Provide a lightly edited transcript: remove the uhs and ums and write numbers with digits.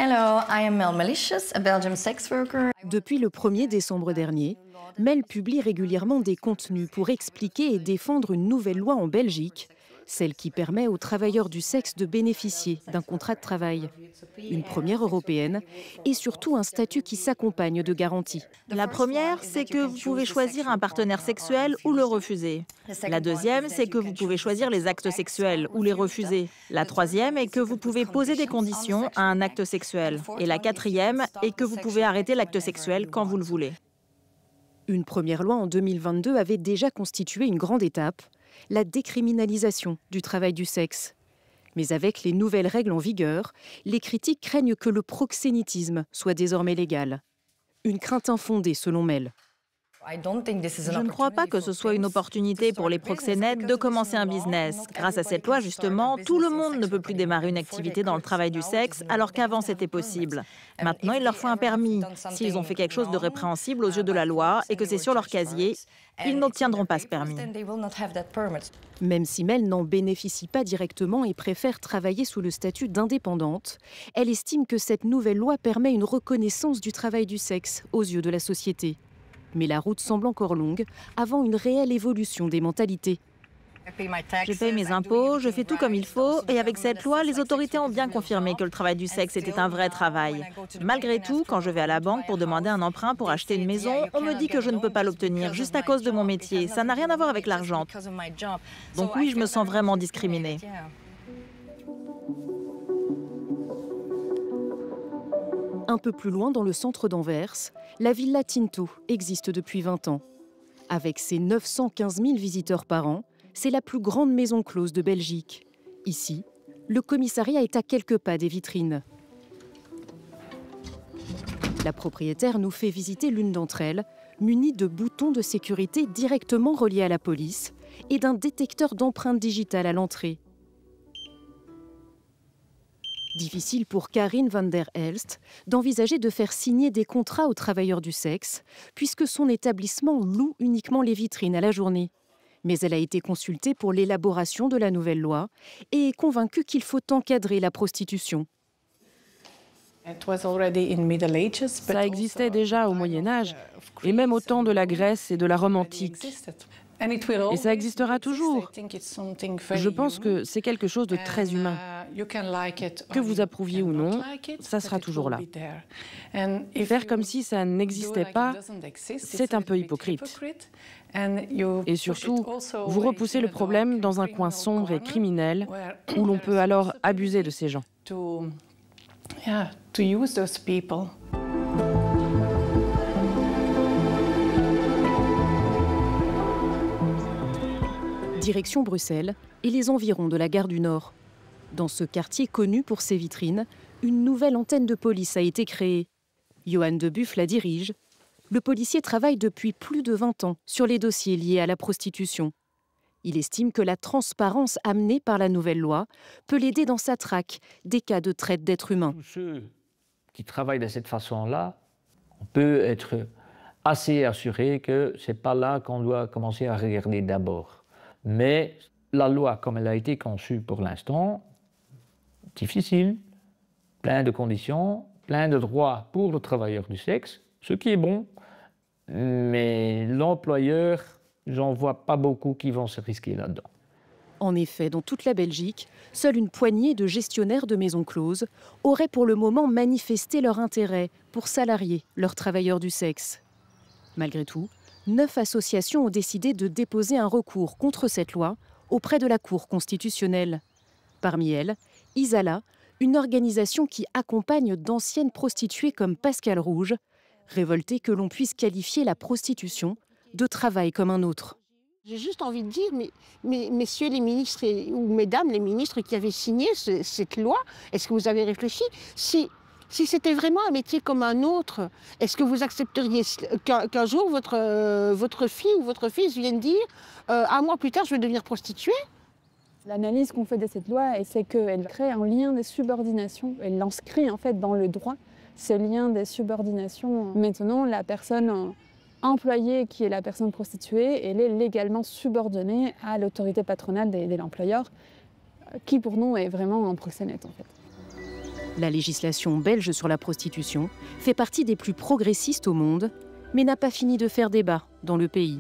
Hello, I am Mel Malicious, a Belgian sex worker. Depuis le 1er décembre dernier, Mel publie régulièrement des contenus pour expliquer et défendre une nouvelle loi en Belgique, celle qui permet aux travailleurs du sexe de bénéficier d'un contrat de travail. Une première européenne et surtout un statut qui s'accompagne de garanties. La première, c'est que vous pouvez choisir un partenaire sexuel ou le refuser. La deuxième, c'est que vous pouvez choisir les actes sexuels ou les refuser. La troisième est que vous pouvez poser des conditions à un acte sexuel. Et la quatrième est que vous pouvez arrêter l'acte sexuel quand vous le voulez. Une première loi en 2022 avait déjà constitué une grande étape, la décriminalisation du travail du sexe. Mais avec les nouvelles règles en vigueur, les critiques craignent que le proxénétisme soit désormais légal. Une crainte infondée selon Mel. Je ne crois pas que ce soit une opportunité pour les proxénètes de commencer un business. Grâce à cette loi, justement, tout le monde ne peut plus démarrer une activité dans le travail du sexe, alors qu'avant c'était possible. Maintenant, il leur faut un permis. S'ils ont fait quelque chose de répréhensible aux yeux de la loi et que c'est sur leur casier, ils n'obtiendront pas ce permis. Même si Mel n'en bénéficie pas directement et préfère travailler sous le statut d'indépendante, elle estime que cette nouvelle loi permet une reconnaissance du travail du sexe aux yeux de la société. Mais la route semble encore longue avant une réelle évolution des mentalités. Je paye mes impôts, je fais tout comme il faut, et avec cette loi, les autorités ont bien confirmé que le travail du sexe était un vrai travail. Malgré tout, quand je vais à la banque pour demander un emprunt pour acheter une maison, on me dit que je ne peux pas l'obtenir juste à cause de mon métier. Ça n'a rien à voir avec l'argent. Donc oui, je me sens vraiment discriminée. Un peu plus loin, dans le centre d'Anvers, la Villa Tinto existe depuis 20 ans. Avec ses 915 000 visiteurs par an, c'est la plus grande maison close de Belgique. Ici, le commissariat est à quelques pas des vitrines. La propriétaire nous fait visiter l'une d'entre elles, munie de boutons de sécurité directement reliés à la police et d'un détecteur d'empreintes digitales à l'entrée. Difficile pour Karin van der Elst d'envisager de faire signer des contrats aux travailleurs du sexe, puisque son établissement loue uniquement les vitrines à la journée. Mais elle a été consultée pour l'élaboration de la nouvelle loi et est convaincue qu'il faut encadrer la prostitution. Ça existait déjà au Moyen Âge, et même au temps de la Grèce et de la Rome antique. Et ça existera toujours. Je pense que c'est quelque chose de très humain. Que vous approuviez ou non, ça sera toujours là. Faire comme si ça n'existait pas, c'est un peu hypocrite. Et surtout, vous repoussez le problème dans un coin sombre et criminel où l'on peut alors abuser de ces gens. Direction Bruxelles et les environs de la gare du Nord. Dans ce quartier connu pour ses vitrines, une nouvelle antenne de police a été créée. Johan de Buff la dirige. Le policier travaille depuis plus de 20 ans sur les dossiers liés à la prostitution. Il estime que la transparence amenée par la nouvelle loi peut l'aider dans sa traque des cas de traite d'êtres humains. Tous ceux qui travaillent de cette façon-là, on peut être assez assuré que ce n'est pas là qu'on doit commencer à regarder d'abord. Mais la loi, comme elle a été conçue pour l'instant, difficile, plein de conditions, plein de droits pour le travailleur du sexe, ce qui est bon, mais l'employeur, j'en vois pas beaucoup qui vont se risquer là-dedans. En effet, dans toute la Belgique, seule une poignée de gestionnaires de maisons closes auraient pour le moment manifesté leur intérêt pour salarier leurs travailleurs du sexe. Malgré tout, 9 associations ont décidé de déposer un recours contre cette loi auprès de la Cour constitutionnelle. Parmi elles, Isala, une organisation qui accompagne d'anciennes prostituées comme Pascal Rouge, révoltée que l'on puisse qualifier la prostitution de travail comme un autre. J'ai juste envie de dire, mais messieurs les ministres ou mesdames les ministres qui avaient signé cette loi, est-ce que vous avez réfléchi si c'était vraiment un métier comme un autre, est-ce que vous accepteriez qu'un jour votre fille ou votre fils vienne dire un mois plus tard je vais devenir prostituée? L'analyse qu'on fait de cette loi, c'est qu'elle crée un lien de subordination. Elle l'inscrit en fait dans le droit, ce lien de subordination. Maintenant, la personne employée qui est la personne prostituée, elle est légalement subordonnée à l'autorité patronale de l'employeur, qui pour nous est vraiment un proxénète en fait. La législation belge sur la prostitution fait partie des plus progressistes au monde, mais n'a pas fini de faire débat dans le pays.